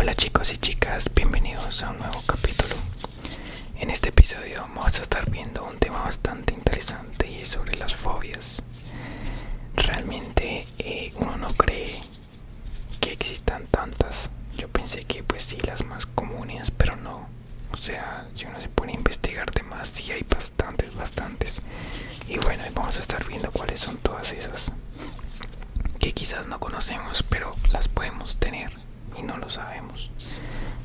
Hola chicos y chicas, bienvenidos a un nuevo capítulo. En este episodio vamos a estar viendo un tema bastante interesante y es sobre las fobias. Realmente uno no cree que existan tantas. Yo pensé que pues sí, las más comunes, pero no. O sea, si uno se pone a investigar de más, sí hay bastantes. Y bueno, vamos a estar viendo cuáles son todas esas que quizás no conocemos, pero las podemos tener y no lo sabemos.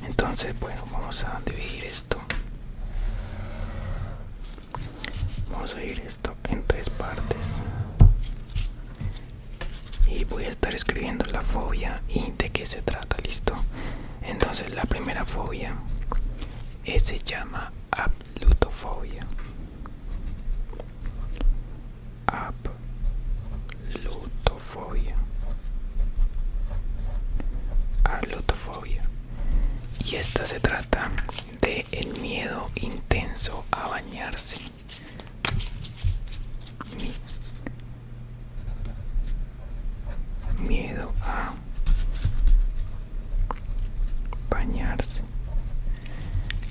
Entonces, bueno, vamos a dividir esto. Vamos a dividir esto en 3 partes. Y voy a estar escribiendo la fobia y de qué se trata, ¿listo? Entonces, la primera fobia se llama aplutofobia. Aplutofobia. Aplutofobia. Y esta se trata de el miedo intenso a bañarse. Miedo a bañarse.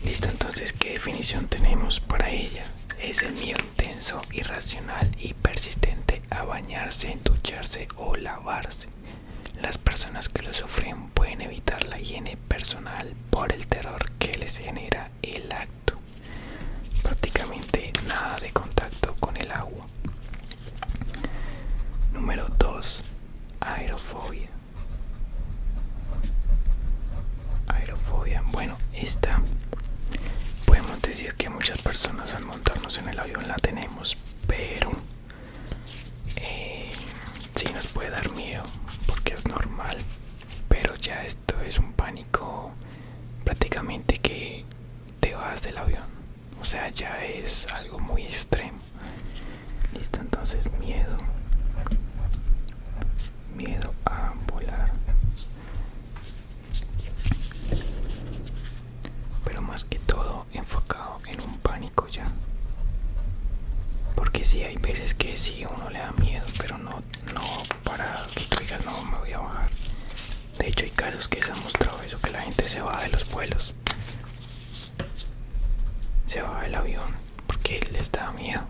Listo, entonces, ¿qué definición tenemos para ella? Es el miedo intenso, irracional y persistente a bañarse, ducharse o lavarse. Las personas que lo sufren pueden evitar la higiene personal por el terror que les genera el acto. Prácticamente nada de contacto con el agua. Número 2. Aerofobia. Aerofobia. Bueno, esta podemos decir que muchas personas al montarnos en el avión la tenemos, pero sí nos puede dar miedo porque es normal, pero ya esto es un pánico prácticamente que te bajas del avión, o sea, ya es algo muy extremo. Listo, entonces miedo a volar, pero más que todo enfocado en un pánico ya, porque sí hay veces que sí uno le da miedo, pero no para que tú digas no me voy a bajar. De hecho hay casos que se ha mostrado eso, que la gente se baja de los vuelos, se baja del avión porque les da miedo.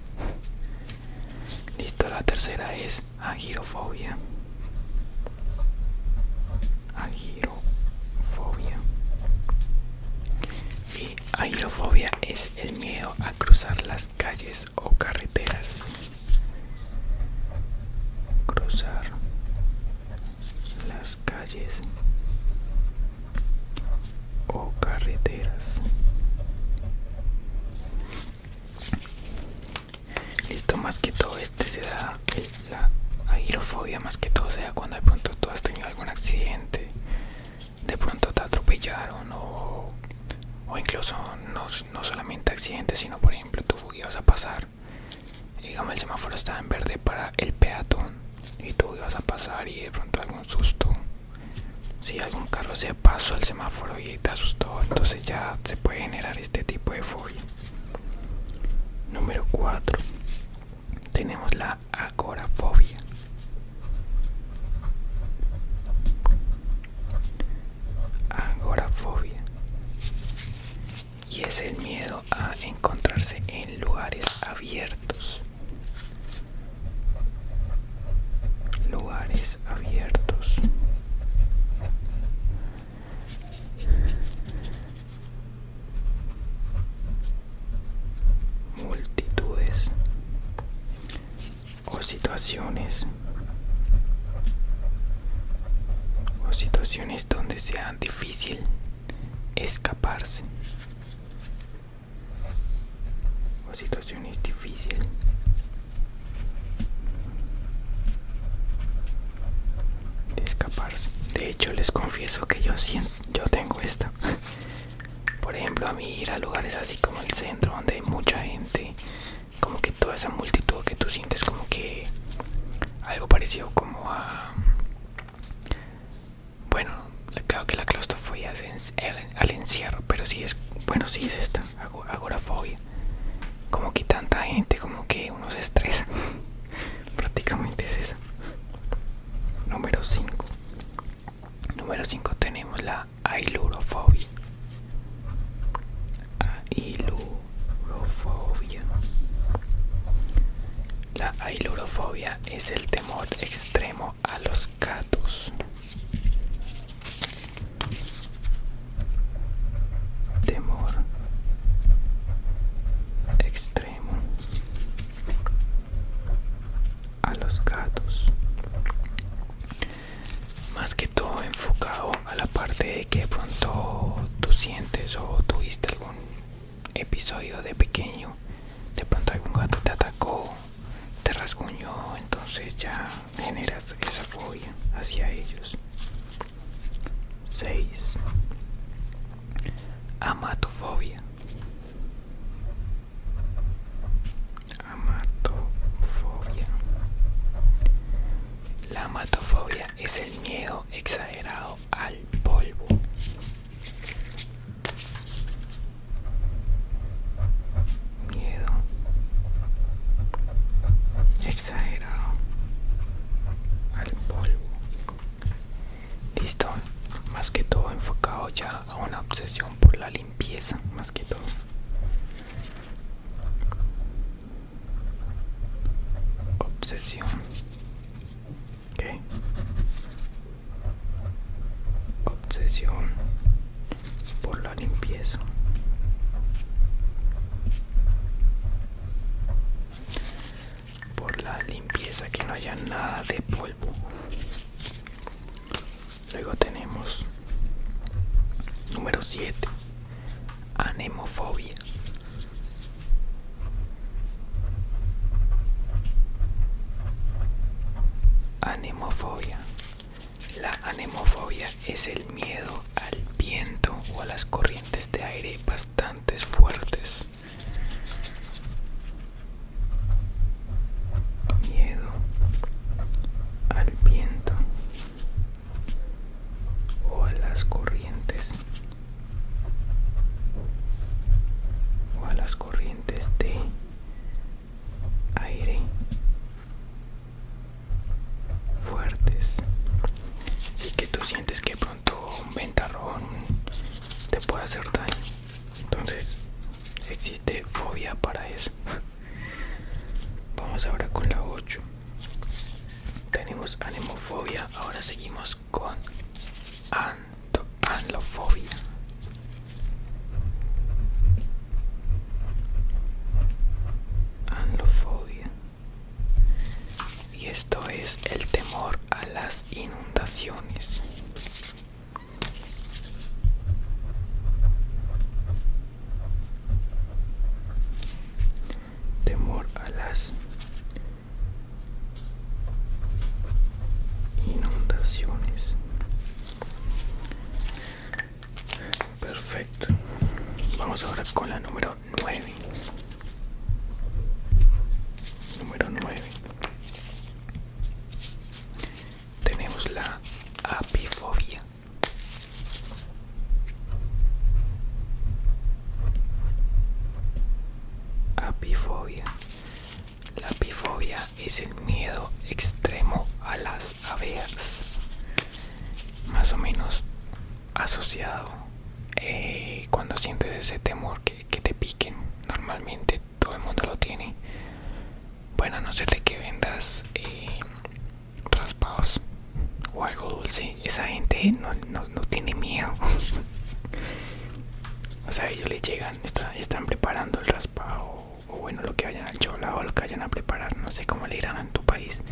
Listo, la tercera es agirofobia. Agirofobia. Y agirofobia es el miedo a cruzar las calles o carreteras. Cruzar las calles o carreteras. Listo, más que todo se da la agirofobia, más que todo se da cuando de pronto tú has tenido algún accidente, de pronto te atropellaron o incluso no solamente accidentes, sino por ejemplo tú ibas a pasar, digamos el semáforo estaba en verde para el peatón y tú ibas a pasar y de pronto algún susto, si algún carro se pasó al semáforo y te asustó, entonces ya se puede generar este tipo de fobia. Número 4. Tenemos la agorafobia. Agorafobia. Y es el miedo a encontrarse en lugares abiertos. Lugares abiertos. Multitudes o situaciones donde sea difícil escaparse, o situaciones difíciles de escaparse. De hecho, les confieso que yo tengo esta. Por ejemplo, a mí ir a lugares así como el centro donde hay mucha gente, como que toda esa multitud que tú sientes como que algo parecido como a, bueno, creo que la claustrofobia es al encierro, pero sí es, bueno, sí es esta agorafobia, como que tanta gente, como que uno se estresa. Prácticamente es eso. Número 5 tenemos la ailurofobia. Ailurofobia. La ailurofobia es el temor extremo a los gatos. Temor extremo a los gatos. Más que todo enfocado a la parte de que de pronto tú sientes o tuviste algún episodio de pequeño, de pronto algún gato te atacó, te rasguñó, entonces ya generas esa fobia hacia ellos. 6. Amatofobia. Amatofobia. La amatofobia es el miedo exagerado al polvo. Miedo exagerado al polvo. Listo. Más que todo enfocado ya a una obsesión por la limpieza, más que todo. Obsesión. ¿Qué? Obsesión por la limpieza. Por la limpieza, que no haya nada de polvo. Luego tenemos número 7. Anemofobia. Anemofobia. La anemofobia es el miedo al viento o a las corrientes de aire bastante fuertes. Miedo al viento o a las corrientes de aire fuertes. Sí, que tú sientes que pronto un ventarrón te puede hacer daño, entonces existe fobia para eso. Vamos ahora con la 8. Tenemos anemofobia, ahora seguimos con anlofobia. Anlofobia. Y esto es el temor a las inundaciones. Temor a las inundaciones. Perfecto. Vamos ahora con la número 9. Número 9. Tenemos la apifobia. Apifobia. La apifobia es el miedo extremo a las abejas. Más o menos asociado cuando sientes ese temor que te piquen. Normalmente todo el mundo lo tiene. Bueno, a no ser de que vendas raspados o algo dulce, esa gente no tiene miedo. O sea, ellos les llegan, están preparando el raspado o bueno, lo que vayan a chola o lo que vayan a preparar, no sé cómo le irán en tu país,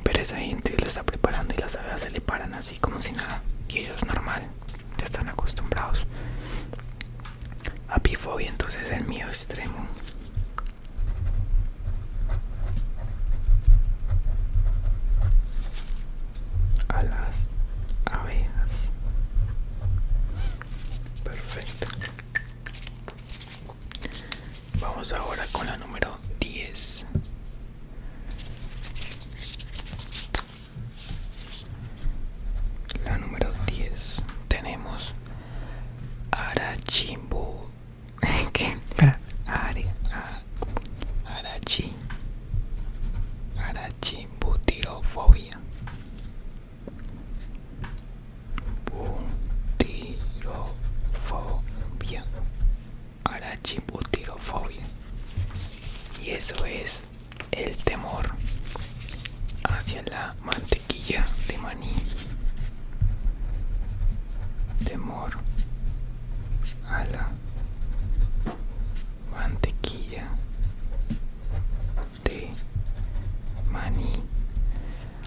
pero esa gente lo está preparando y las abejas se le paran así como si nada, y ellos normal, ya están acostumbrados. Apifobia, entonces el miedo extremo a las abejas. Perfecto. Vamos ahora con la número 10. La número 10 tenemos arachimbu. ¿Qué? Espera. Arachimbutirofobia. la chibutirofobia. Y eso es el temor hacia la mantequilla de maní. Temor a la mantequilla de maní.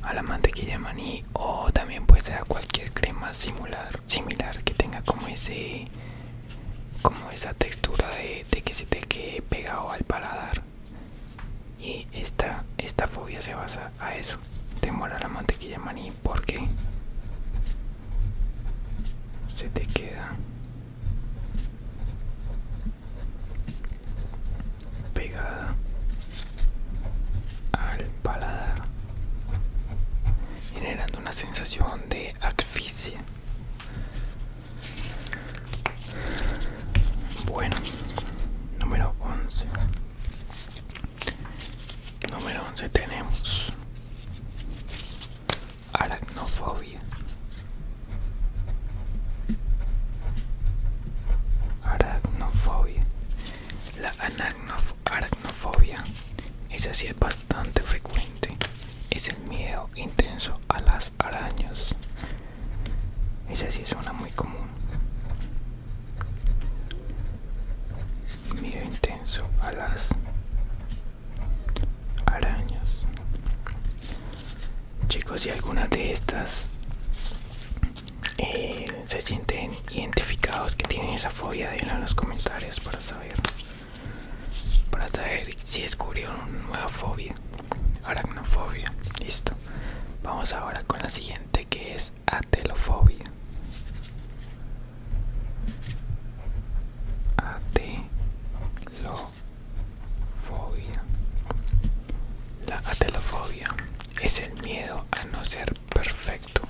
A la mantequilla de maní, o también puede ser a cualquier crema similar que tenga como esa textura de que se te quede pegado al paladar. Y esta fobia se basa a eso, temor a la mantequilla de maní, porque se te queda pegada al paladar, generando una sensación de asfixia. Bueno, número 11. Número 11 tenemos aracnofobia. Aracnofobia. La aracnofobia, esa sí es bastante frecuente. Es el miedo intenso a las arañas. Esa sí es una muy común. Miedo intenso a las arañas. Chicos, si algunas de estas se sienten identificados que tienen esa fobia, déjenlo en los comentarios para saber si descubrieron una nueva fobia. Aracnofobia. Listo. Vamos ahora con la siguiente, que es atelofobia. Atelofobia. La atelofobia es el miedo a no ser perfecto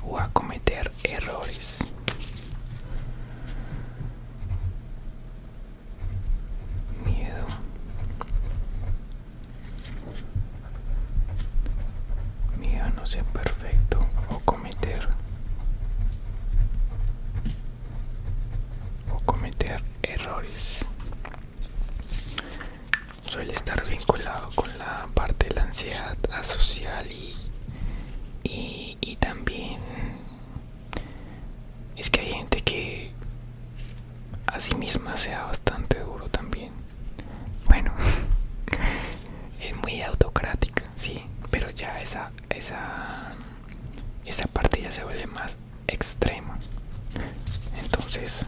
o a cometer errores. Miedo a no ser perfecto o cometer errores. Suele estar vinculado con la parte de la ansiedad asocial y también es que hay gente que a sí misma se da bastante duro también. Bueno, es muy autocrática, sí, pero ya esa parte ya se vuelve más extrema. Entonces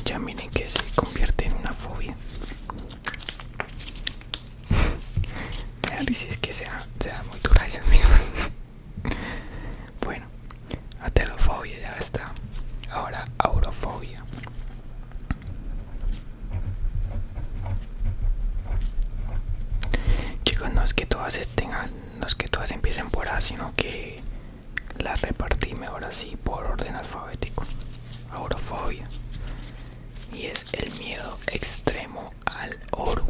ya miren que se convierte en una fobia. Es que sea muy dura ellos mismos. Bueno, atelofobia ya está. Ahora aurofobia. Chicos, no es que todas empiecen por A, sino que las repartí mejor así por orden alfabético. Aurofobia. Y es el miedo extremo al oro.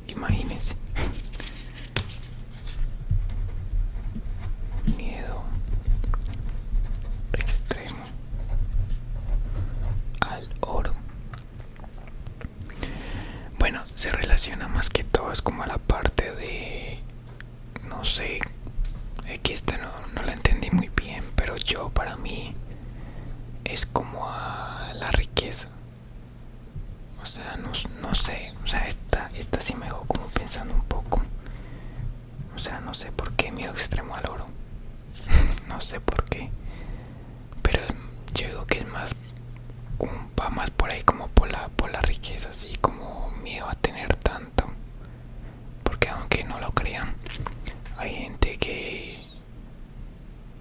Imagínense. Miedo extremo al oro. Bueno, se relaciona más que todo, es como a la parte de, no sé, aquí esta no la entendí muy bien, pero para mí es como a la riqueza. O sea, no sé, o sea, esta sí me dejó como pensando un poco. O sea, no sé por qué miedo extremo al oro. No sé por qué. Pero yo digo que es más, va más por ahí como por la riqueza, así como miedo a tener tanto. Porque aunque no lo crean, hay gente que,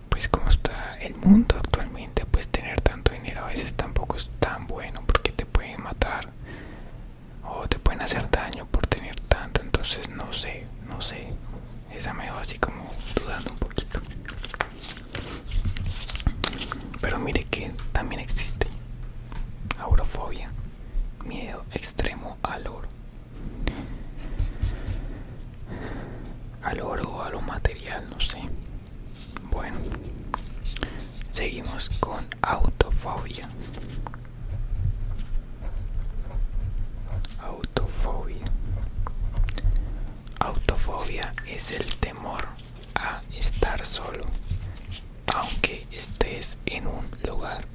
pues como está el mundo actualmente, pues tener tanto dinero a veces tampoco es tan bueno, porque te pueden matar o te pueden hacer daño por tener tanto. Entonces no sé, esa me va así como dudando un poquito. Pero mire que también existe aurofobia, miedo extremo al oro.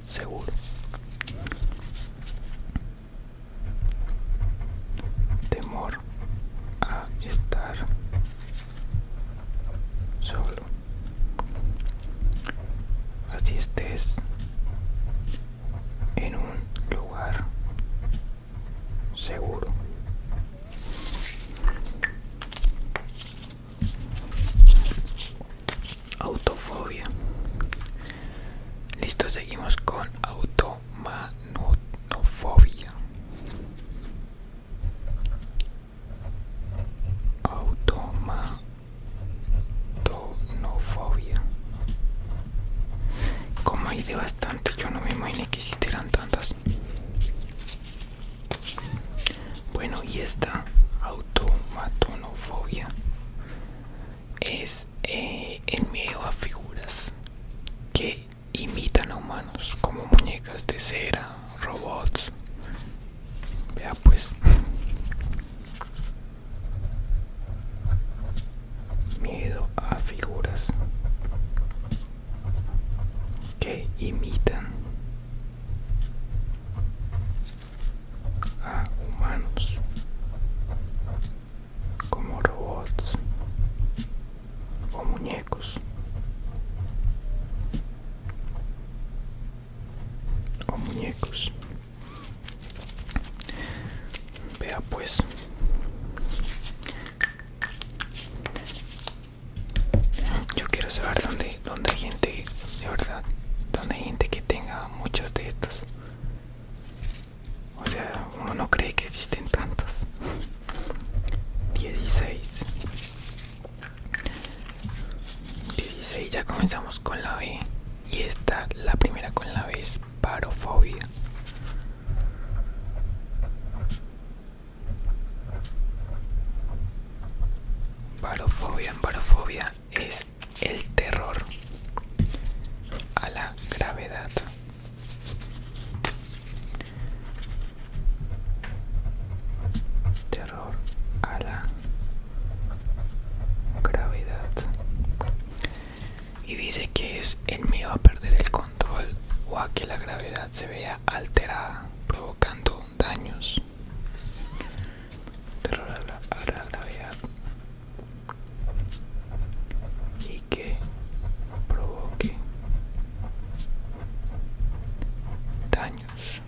seguro. Temor a estar solo. Así estés en un lugar seguro. Autofobia. Listo, seguimos con automanofobia. Automatonofobia. Como hay de bastante, yo no me imaginé que existieran tantas. Bueno, y esta automatonofobia es el miedo a figuras que imitan a humanos, como muñecas de cera, robots. Vea pues. Miedo a figuras que imitan a humanos, como robots o muñecos. Vea pues. Yo quiero saber dónde hay gente, de verdad, dónde hay gente que tenga muchas de estas. O sea, uno no cree que existen tantas. 16. Ya comenzamos con la B. Y la primera con la B es parofobia. Parofobia es el terror a la gravedad. Terror a la gravedad. Y dice que es el miedo a perder el control o a que la gravedad se vea alterada, provocando daños. Terror a la gravedad y que provoque daños.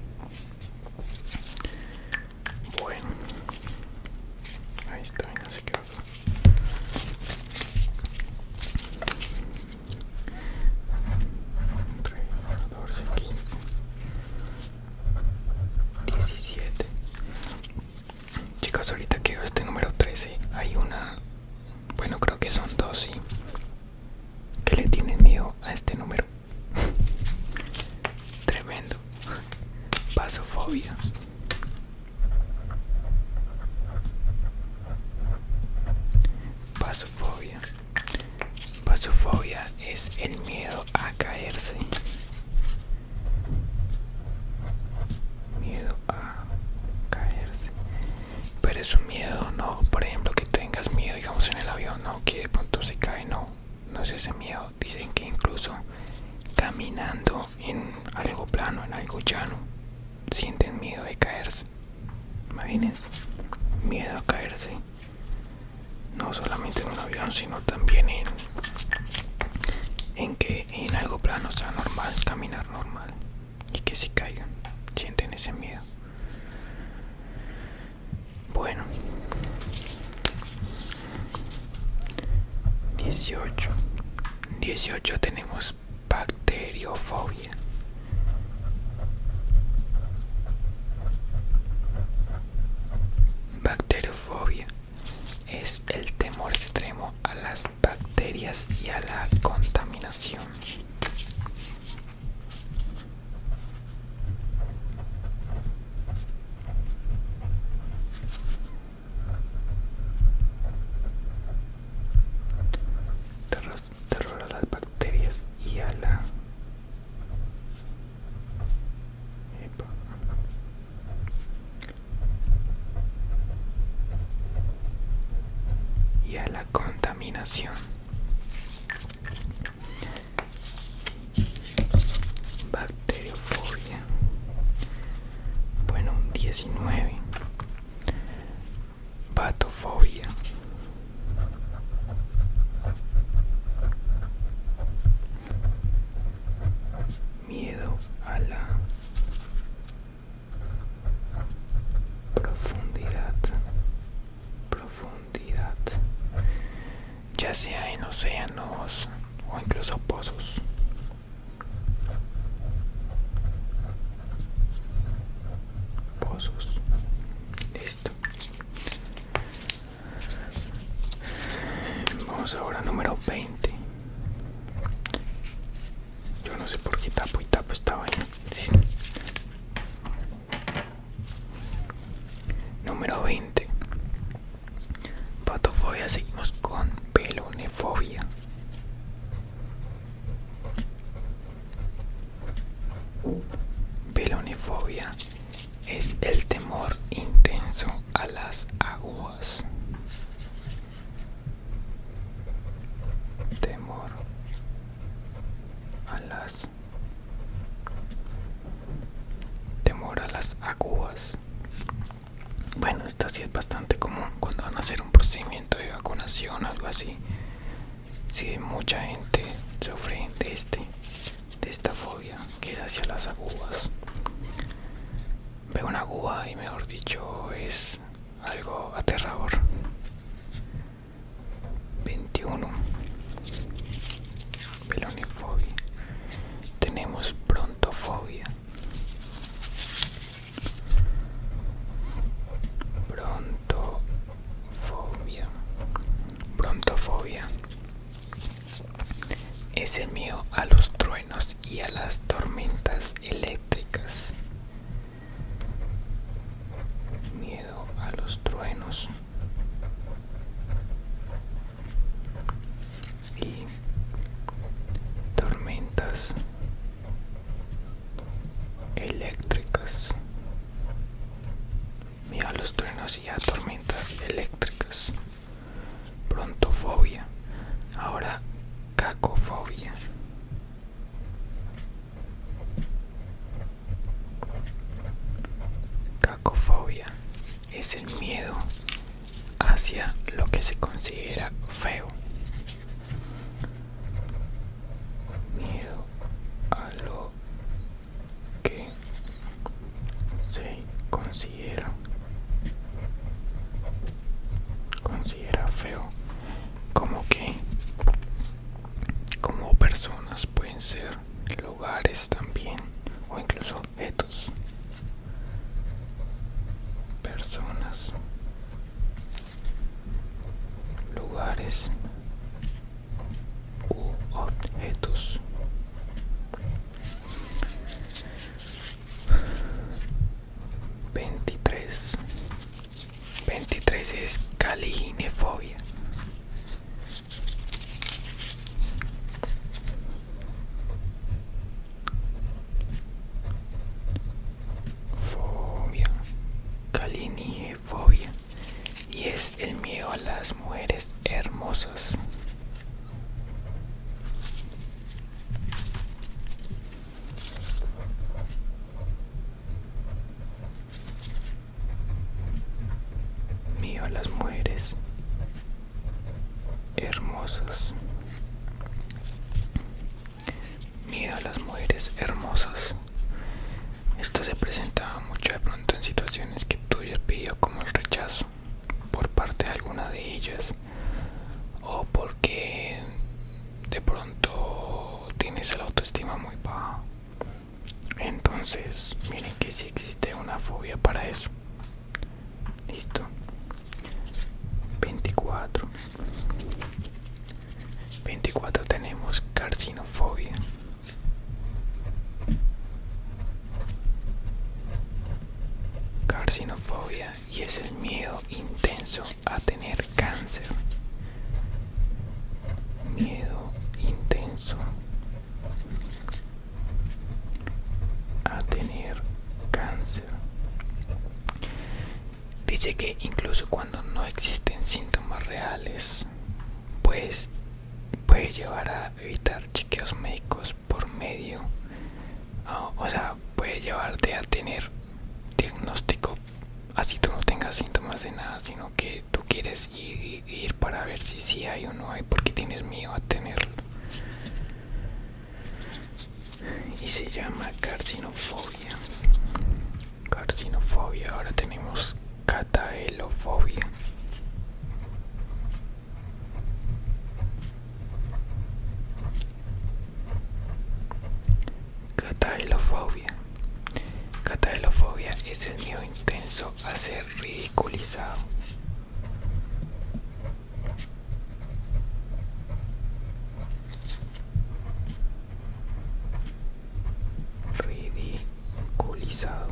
Bueno, ahí está, no sé qué va. 14, 15, 17. Chicos, ahorita que veo este número 13, hay una, bueno, creo que son dos, sí, que le tienen miedo a este número. Tremendo. Pasofobia. Pasofobia es el miedo a caerse. Miedo a caerse. Pero es un miedo, no, por ejemplo, que tengas miedo, digamos, en el avión, no, que de pronto se cae, no es ese miedo. Dicen que incluso caminando en algo plano, en algo llano, sienten miedo de caerse. Imagínense, miedo a caerse. No solamente en un avión, sino también en que en algo plano sea normal, caminar normal, y que se caigan, sienten ese miedo. Bueno, 18 tenemos bacteriofobia. Bacteriofobia es el temor extremo a las bacterias y a la contaminación. Terror a las bacterias y a la contaminación. Bacteriofobia. COVID-19. Patofobia. Miedo a la profundidad. Ya sea en océanos o incluso pozos. Listo. Vamos ahora número 20. Yo no sé por qué tapo y tapo esta vaina. Sí. Número 20. Patofobia. Seguimos con pelonefobia. Pelonefobia es el temor intenso a las agujas. Temor a las agujas. Bueno, esto sí es bastante común cuando van a hacer un procedimiento de vacunación o algo así. Sí, mucha gente sufre de esta fobia que es hacia las agujas. Veo una aguja y mejor dicho es algo aterrador. 21. Pelonefobia. Tenemos brontofobia. Brontofobia es el miedo a los truenos y a las tormentas eléctricas. Miedo a los truenos y tormentas eléctricas. Miedo a los truenos y a tormentas eléctricas. Brontofobia. Ahora cacofobia. Cacofobia es el miedo hacia lo que se considera feo. Miedo a lo que se considera feo. Como que, como personas, pueden ser lugares también, o incluso objetos. Personas, lugares u objetos. Veintitrés es calinefobia. Calinefobia y es el miedo a las mujeres hermosas. Miedo a las mujeres hermosas. Miedo a las mujeres hermosas. Esto se presenta mucho de pronto en situaciones que tú hayas pedido, como el rechazo por parte de alguna de ellas, o porque de pronto tienes la autoestima muy baja. Entonces miren que sí existe una fobia para eso. Listo. 24 tenemos carcinofobia. Carcinofobia y es el miedo intenso a tener cáncer. Miedo intenso a tener cáncer. Dice que incluso cuando no existen síntomas reales, pues puede llevar a evitar chequeos médicos por medio, o sea, puede llevarte a tener diagnóstico así tú no tengas síntomas de nada, sino que tú quieres ir para ver si sí hay o no hay, porque tienes miedo a tenerlo. Y se llama carcinofobia. Carcinofobia. Ahora tenemos cataelofobia. Cataelofobia. Cataelofobia es el miedo intenso a ser ridiculizado. Ridiculizado.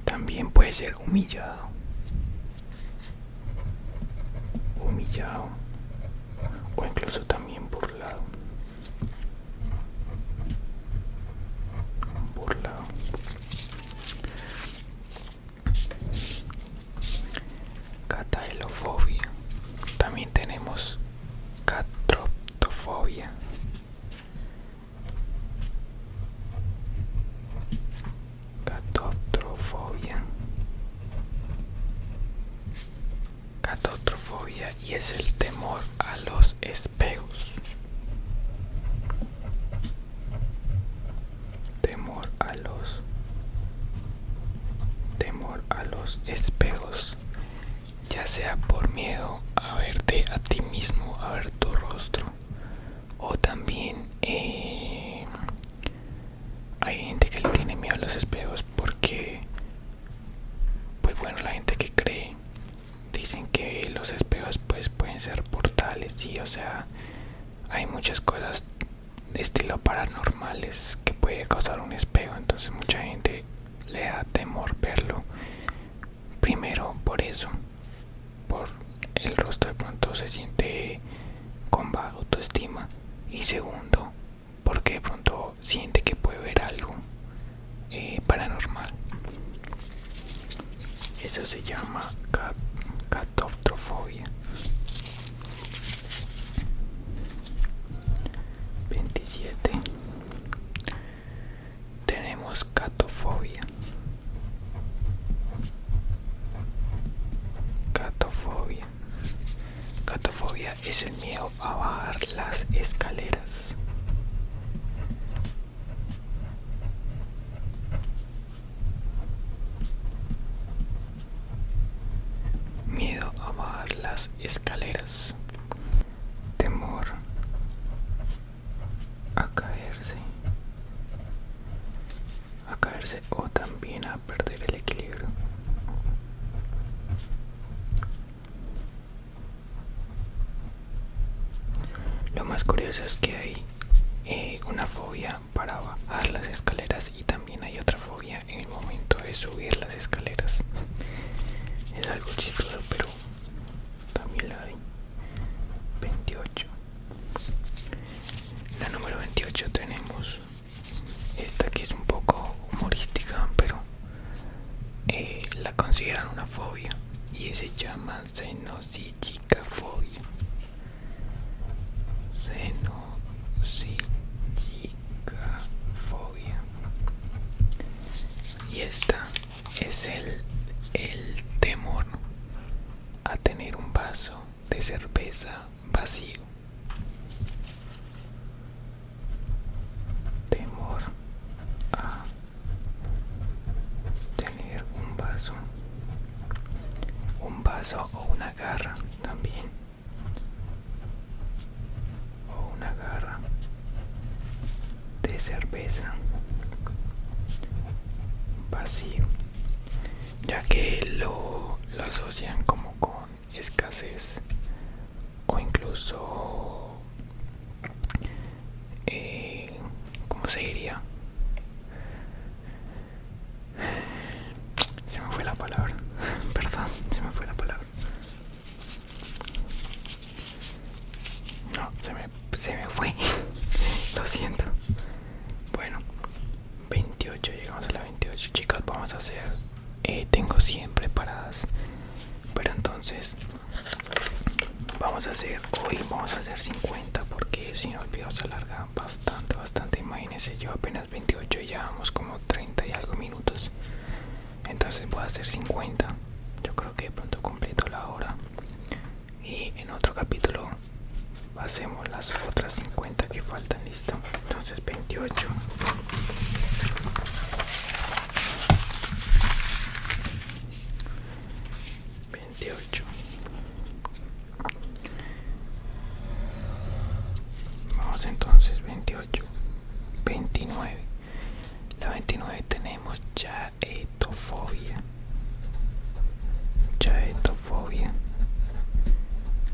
También puede ser humillado. Humillado. O incluso también burlado. Burlado. Cataelofobia. También tenemos catroptofobia. Catotrofobia. Catotrofobia y es el temor a los espejos. Temor a los espejos, ya sea por miedo a verte a ti mismo, a ver tu rostro, o también hay gente que le tiene miedo a los espejos porque, pues bueno, la gente que cree, dicen que los espejos pues pueden ser portales, sí, o sea, hay muchas cosas de estilo paranormales que puede causar un espejo, entonces mucha gente le da temor verlo. Primero por eso, por el rostro de pronto se siente con baja autoestima, y segundo porque de pronto siente que puede ver algo paranormal. Eso se llama catoptrofobia. 27. Tenemos catofobia. Catofobia. Catofobia es el miedo a bajar las escaleras. Miedo a bajar las escaleras. Temor a caerse. A caerse o también a perder el equilibrio. Lo más curioso es que hay una fobia para bajar las escaleras y también hay otra fobia en el momento de subir las escaleras. Es algo chistoso, pero también la hay. 28. La número 28 tenemos esta que es un poco humorística, pero la consideran una fobia y se llama xenosillicafobia. Xenosillicafobia. Y esta es el temor a tener un vaso de cerveza vacío. Temor a tener un vaso o una garra también, o una garra de cerveza vacío, ya que lo asocian como con escasez o incluso ¿cómo se diría? Se me fue la palabra. Perdón, se me fue la palabra. No, se me fue. Lo siento. Bueno, 28, llegamos a la 28. Chicas, vamos a hacer tengo 100 preparadas, pero entonces vamos a hacer 50 porque que si no el video se alarga bastante. Imagínense, yo apenas 28 y ya vamos como 30 y algo minutos. Entonces voy a hacer 50. Yo creo que de pronto completo la hora. Y en otro capítulo hacemos las otras 50 que faltan. Listo. Entonces 28. Vamos entonces 28. 29. La 29 tenemos chaetofobia.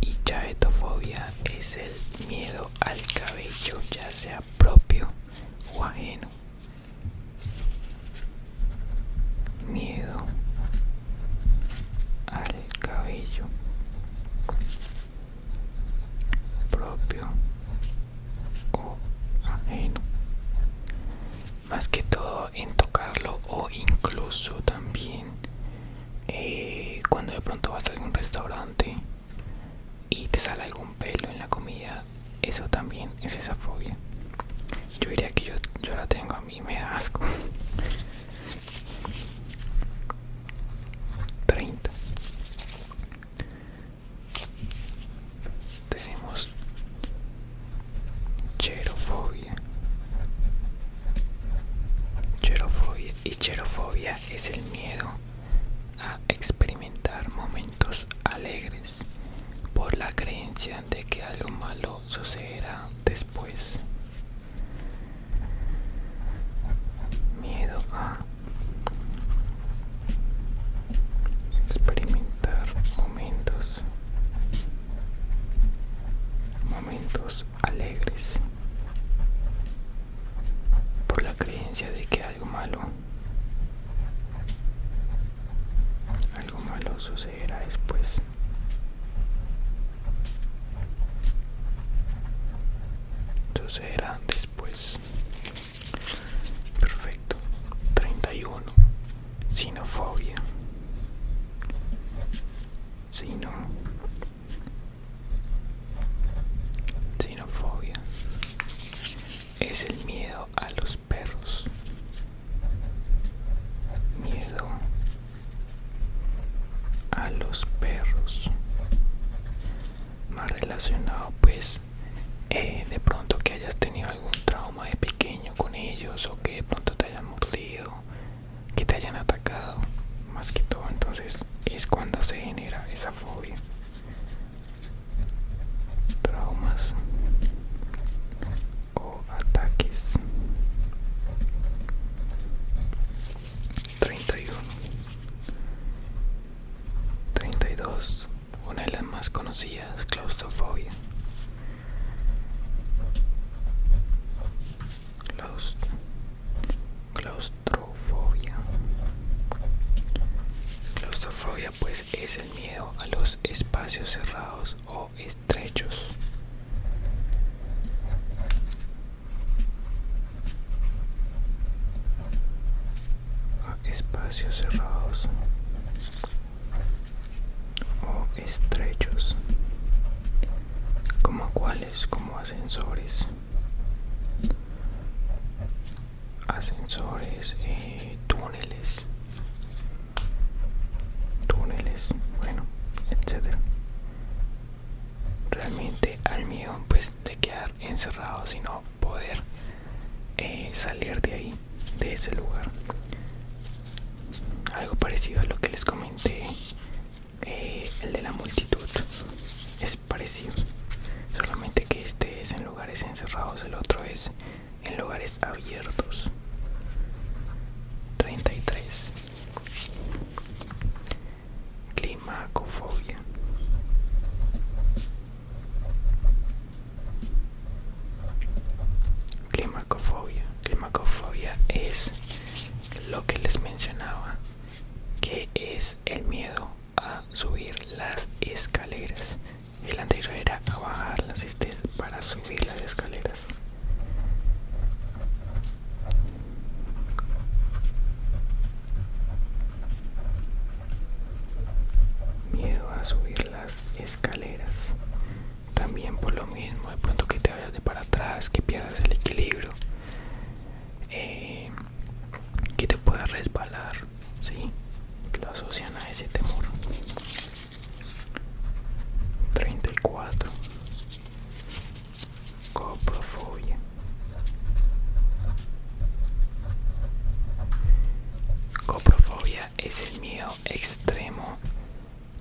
Y chaetofobia es el miedo al cabello, ya sea propio o ajeno. Miedo al cabello propio o ajeno. Más que todo en tocarlo, o incluso también cuando de pronto vas a algún restaurante y te sale algún pelo en la comida. Eso también es esa fobia. Yo diría que yo la tengo, a mí me da asco. 30. Tenemos cherofobia. Y cherofobia es el miedo a experimentar momentos alegres por la creencia de que algo malo sucederá después. Miedo a experimentar momentos alegres por la creencia de que algo malo sucederá después. Perfecto. 31. Sinofobia. Sinofobia es el miedo a los perros. Miedo a los perros. Más relacionado pues de pronto que hayas tenido algún trauma de pequeño con ellos, o que de pronto te hayan mordido, que te hayan atacado. Más que todo entonces es cuando se genera esa fobia. Traumas o ataques. 31. 32. Una de las más conocidas, claustrofobia. Claustrofobia pues es el miedo a los espacios cerrados o estrechos. Espacios cerrados o estrechos. ¿Como cuáles? Como ascensores, túneles, bueno, etcétera. Realmente al miedo pues de quedar encerrado, sino poder salir de ahí, de ese lugar. Algo parecido a lo que les comenté, el de la multitud, es parecido, solamente que este es en lugares encerrados, el otro es en lugares abiertos. 33. Climacofobia. Climacofobia es lo que les mencionaba, que es el miedo a subir las escaleras. El anterior era a bajarlas, este es para subir las escaleras. miedo extremo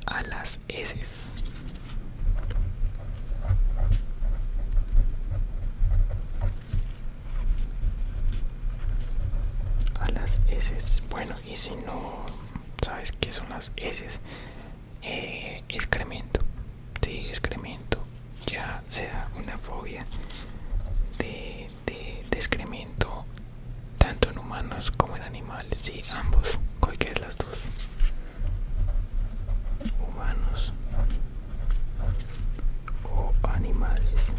a las heces. A las heces. Bueno, y si no sabes qué son las heces, excremento. Sí, excremento. Ya sea una fobia de excremento, tanto en humanos como en animales. Sí, ambos, cualquiera de las dos. Humanos o animales.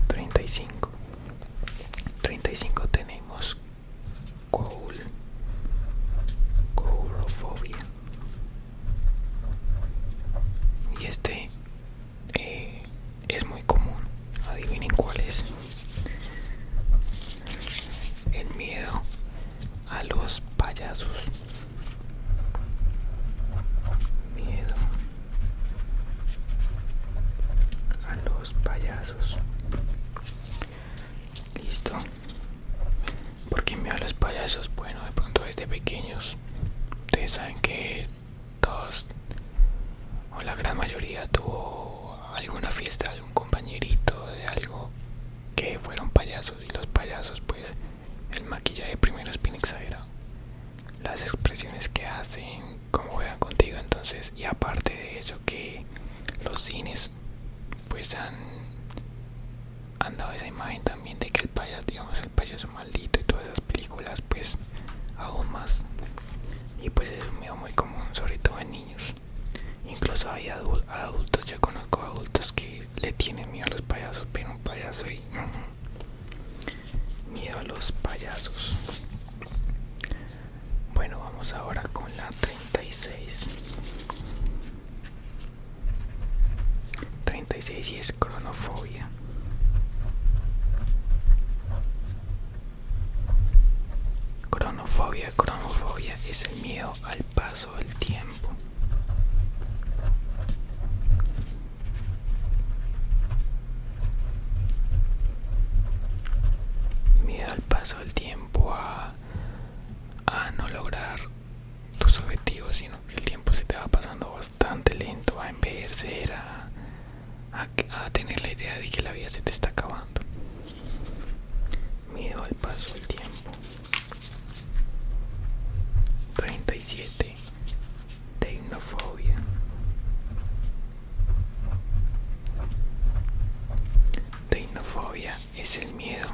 Treinta y cinco tenemos coulrofobia. Y es muy común. Adivinen cuál es. El miedo a los payasos. Miedo a los payasos. Listo. ¿Por qué miedo a los payasos? Bueno, de pronto desde pequeños. Ustedes saben que todos, o la gran mayoría, tuvo alguna fiesta, algún compañerito de algo que fueron payasos. Y los payasos, pues, el maquillaje primero es bien exagerado, las expresiones que hacen, cómo juegan contigo. Entonces, y aparte de eso, que los cines pues han dado esa imagen también de que el payaso, digamos, el payaso maldito y todas esas películas, pues aún más. Y pues es un miedo muy común, sobre todo en niños. Incluso hay adultos, yo conozco adultos que le tienen miedo a los payasos, pero un payaso y miedo a los payasos. Bueno, vamos ahora con la 36. 36 y es cronofobia. Cronofobia es el miedo al paso del tiempo. Miedo al paso del tiempo, a no lograr tus objetivos, sino que el tiempo se te va pasando bastante lento, a envejecer, a tener la idea de que la vida se te está acabando. Miedo al paso del tiempo. 37. Tecnofobia. Tecnofobia es el miedo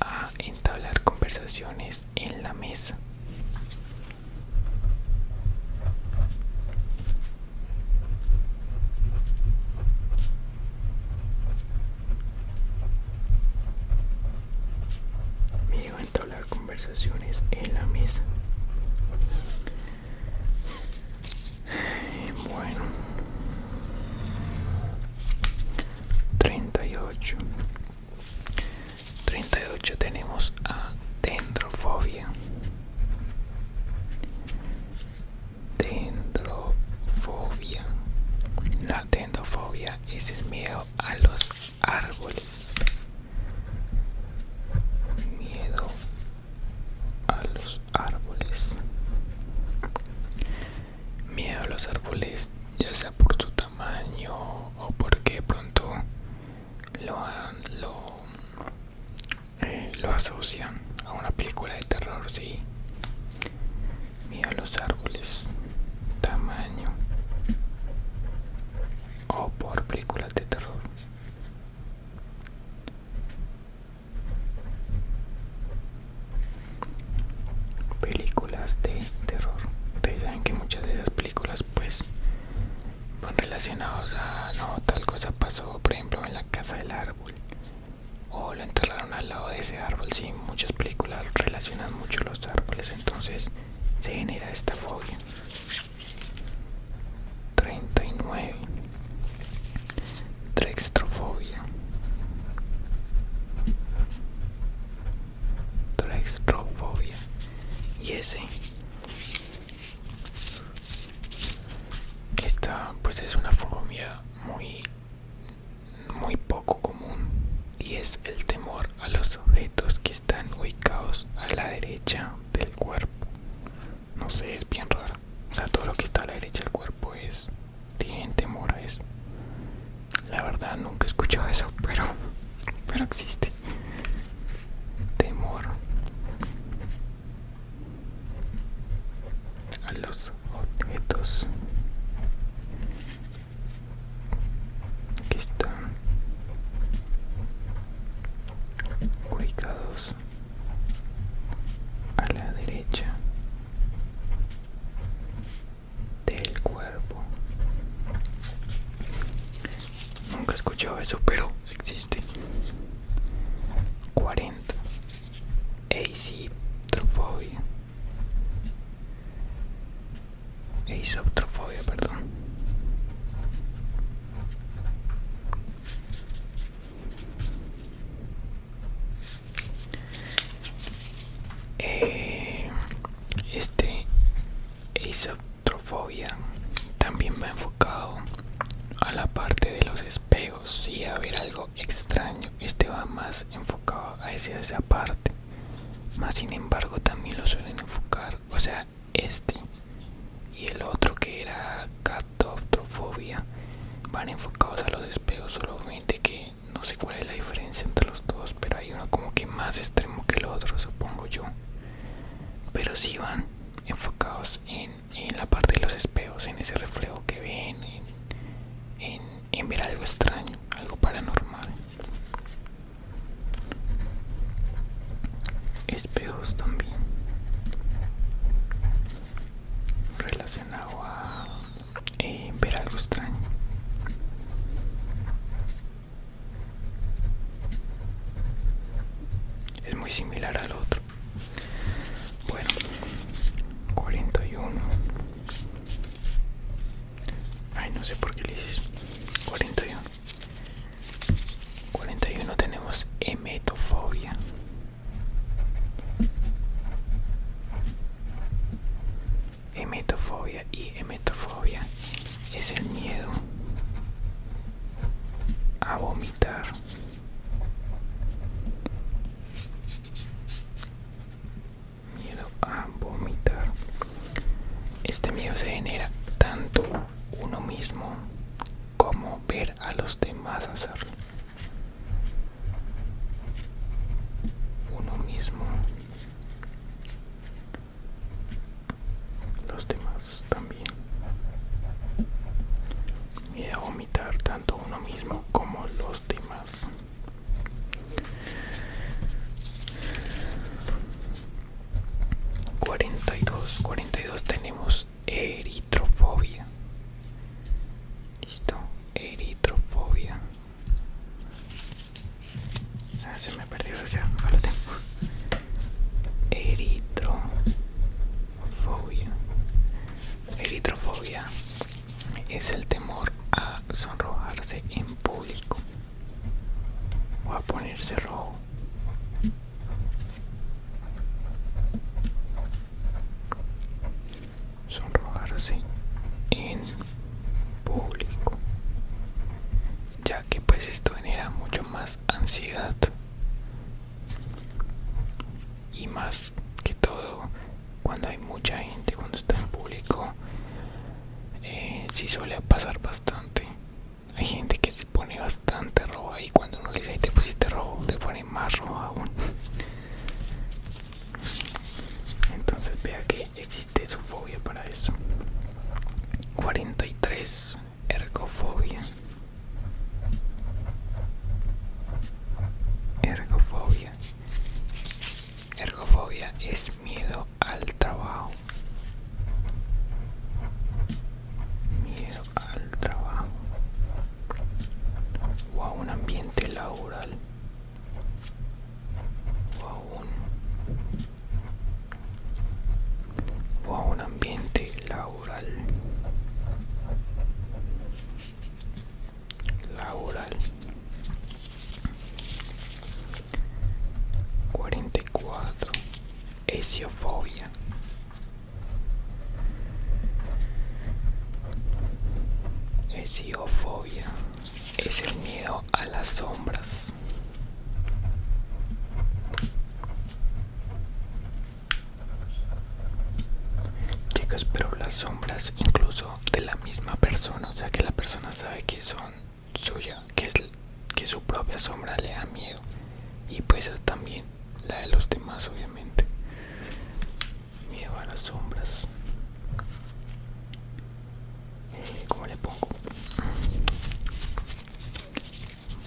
a entablar conversaciones en la mesa. Miedo a entablar conversaciones en la mesa. Bueno. 38. 38 tenemos a dendrofobia. Dendrofobia. La dendrofobia es el miedo a los árboles. Miedo a los árboles. Miedo a los árboles, ya sea por su tamaño o porque de pronto lo asocian a una película de terror, sí. Miedo a los árboles, tamaño o por películas de terror. Películas de terror. Ustedes saben que muchas de esas películas pues van relacionados a no, tal cosa pasó, por ejemplo, en la casa del árbol, o lo enterraron al lado de ese árbol. Sí, muchas películas relacionan mucho los árboles, entonces se genera esta fobia. 39. Trextrofobia. Trextrofobia. Y esta pues es una fobia muy poco común, y es el temor a los objetos que están derecha del cuerpo. No sé, es bien raro. O sea, todo lo que está a la derecha del cuerpo tienen temor a eso. La verdad nunca he escuchado eso, pero existe. Temor a los objetos que están ubicados a la derecha del cuerpo. Nunca he escuchado eso, pero existe. 40. Eisoptrofobia. Eisoptrofobia, perdón. Eisoptrofobia también va enfocado a la parte de los espejos y a ver algo extraño. Va más enfocado hacia esa parte. Más sin embargo también lo suelen enfocar, o sea, y el otro que era catoptrofobia van enfocados a los espejos, solamente que no sé cuál es la diferencia entre los dos, pero hay uno como que más extremo que el otro, supongo yo, pero sí van enfocados en la parte de los espejos, en ese reflejo que ven, en ver algo extraño, algo paranormal. Espejos también relacionado a ver algo extraño. Es muy similar al otro. Bueno, 41. Ay, no sé por qué le dices 41. 41 tenemos emetofobia. Emetofobia, y emetofobia es el miedo a vomitar. Miedo a vomitar. Este miedo se genera tanto uno mismo como ver a los demás hacerlo. Uno mismo, los demás también. Miedo a vomitar tanto uno mismo como los demás. Cuarenta y dos tenemos eritrofobia. Listo, eritrofobia. Se me perdió ya, acá lo tengo. Eritrofobia. Eritrofobia es el temor a sonrojarse en público o a ponerse rojo. Sonrojarse en público, ya que pues esto genera mucho más ansiedad y más que todo cuando hay mucha gente, cuando está en público. Sí suele pasar bastante. Hay gente que se pone bastante roja y cuando uno le dice, te pusiste rojo, te pone más rojo aún. Entonces vea que existe su fobia para eso. 43. Ergofobia. Ergofobia. Ergofobia es miedo al trabajo. Miedo al trabajo o a un ambiente laboral o a un ambiente laboral. 44. Esiofobia. Esiofobia es el miedo a las sombras. sabe que son suya, que su propia sombra le da miedo, y pues también la de los demás, obviamente. Miedo a las sombras. ¿Cómo le pongo?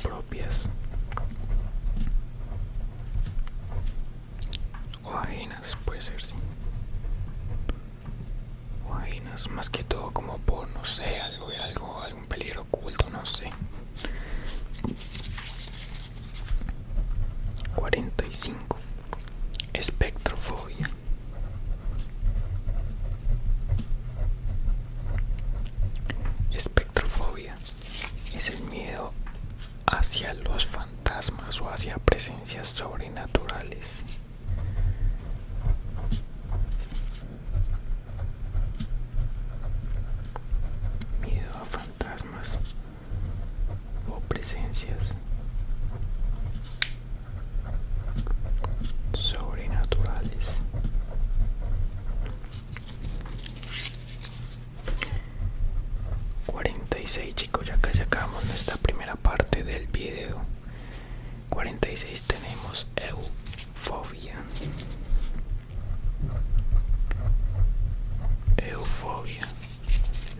Propias o ajenas, puede ser, sí. O ajenas, más que todo como por, no sé, algún peligro oculto, no sé. 45. Espectrofobia. Espectrofobia es el miedo hacia los fantasmas o hacia presencias sobrenaturales. Miedo a fantasmas o presencias sobrenaturales. 46, chicos, ya casi acabamos nuestra primera parte del video. 46 tenemos eufobia. Eufobia.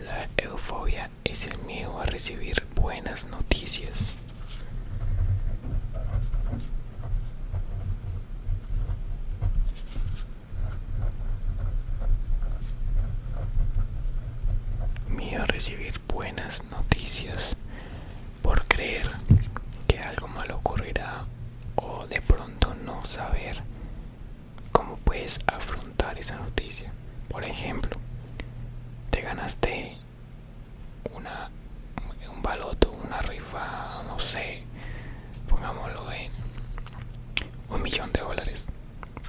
La eufobia es el miedo a recibir buenas noticias. Miedo a recibir buenas noticias por creer que algo malo ocurrirá, o de pronto no saber cómo puedes afrontar esa noticia. Por ejemplo, te ganaste un baloto, una rifa, no sé, pongámoslo en $1.000.000.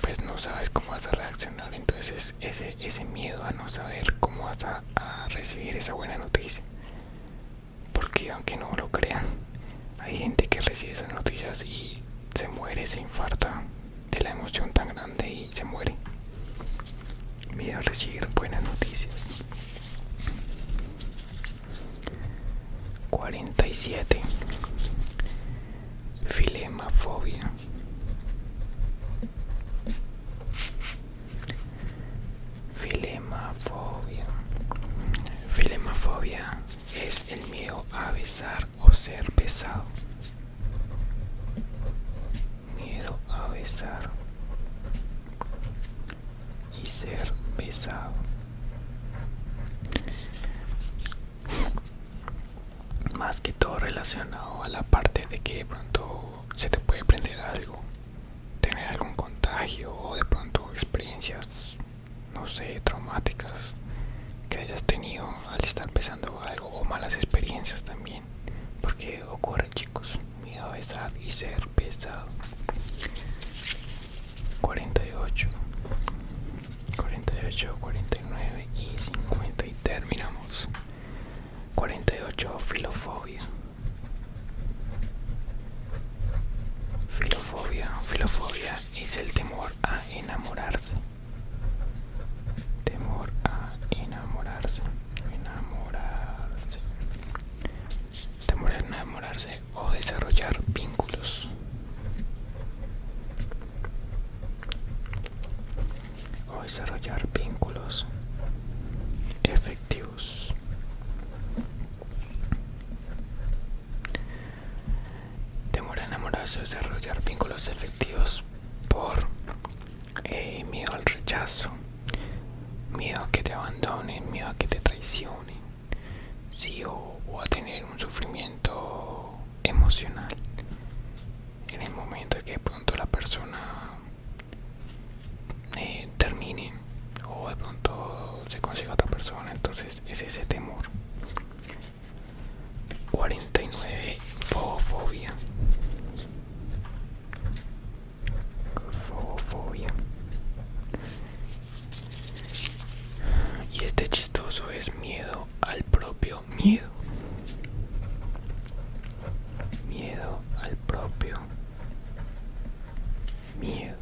Pues no sabes cómo vas a reaccionar, entonces ese miedo a no saber cómo vas a recibir esa buena noticia. Porque aunque no lo crean, hay gente que recibe esas noticias y se muere, se infarta de la emoción tan grande y se muere. Miedo a recibir buenas noticias. 47. Filemafobia. Filemafobia. Filemafobia es el miedo a besar o ser besado. Miedo a besar y ser besado. Más que todo relacionado a la parte de que de pronto se te puede prender algo, tener algún contagio, o de pronto experiencias, no sé, traumáticas que hayas tenido al estar besando algo, o malas experiencias también, porque ocurre, chicos. Miedo a besar y ser besado. 48, 49 y 50 y terminamos. 48. Filofobia. Filofobia es el temor a enamorarse. Temor a enamorarse. Temor a enamorarse o desarrollar vínculos. Desarrollar vínculos efectivos. Temor a enamorarse o desarrollar vínculos efectivos por miedo al rechazo, miedo a que te abandonen, miedo a que te traicionen, sí, o a tener un sufrimiento emocional en el momento de que de pronto la persona termine, o de pronto se consiga otra persona. Entonces es ese temor. 49. Fobofobia. Y este chistoso es miedo al propio miedo. Miedo al propio miedo.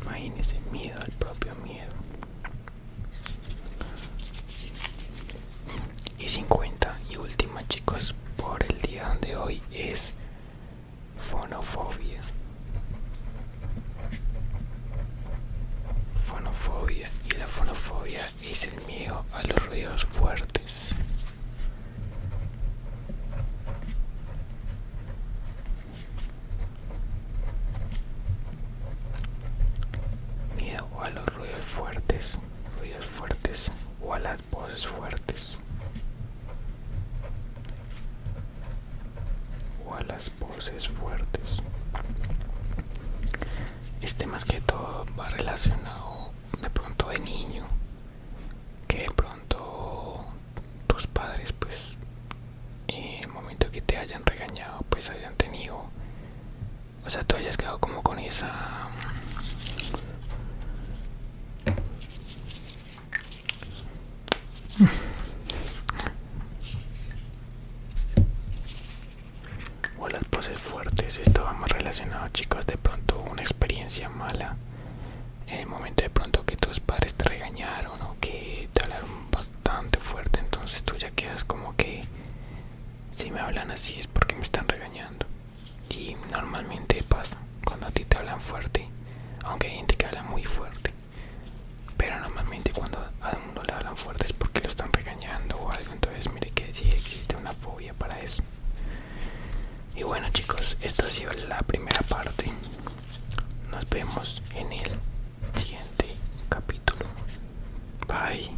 Imagínese, miedo al propio miedo. es fonofobia. Fonofobia, y la fonofobia es el miedo a los ruidos fuertes. Miedo a los ruidos fuertes o a las voces fuertes. O a las voces fuertes. Este más que todo va relacionado de pronto de niño, que de pronto tus padres pues en el momento que te hayan regañado pues hayan tenido, o sea, tú hayas quedado como con esa o las voces fuertes. Esto va más relacionado, chicos, de pronto una experiencia mala en el momento de pronto que tus padres te regañaron o que te hablaron bastante fuerte, entonces tú ya quedas como que si me hablan así es porque me están regañando. Y normalmente pasa cuando a ti te hablan fuerte, aunque hay gente que habla muy fuerte, pero normalmente cuando a uno le hablan fuerte es porque lo están regañando o algo. Entonces mire que sí existe una fobia para eso. Y bueno, chicos, esto ha sido la primera parte. Nos vemos en el siguiente capítulo. Bye.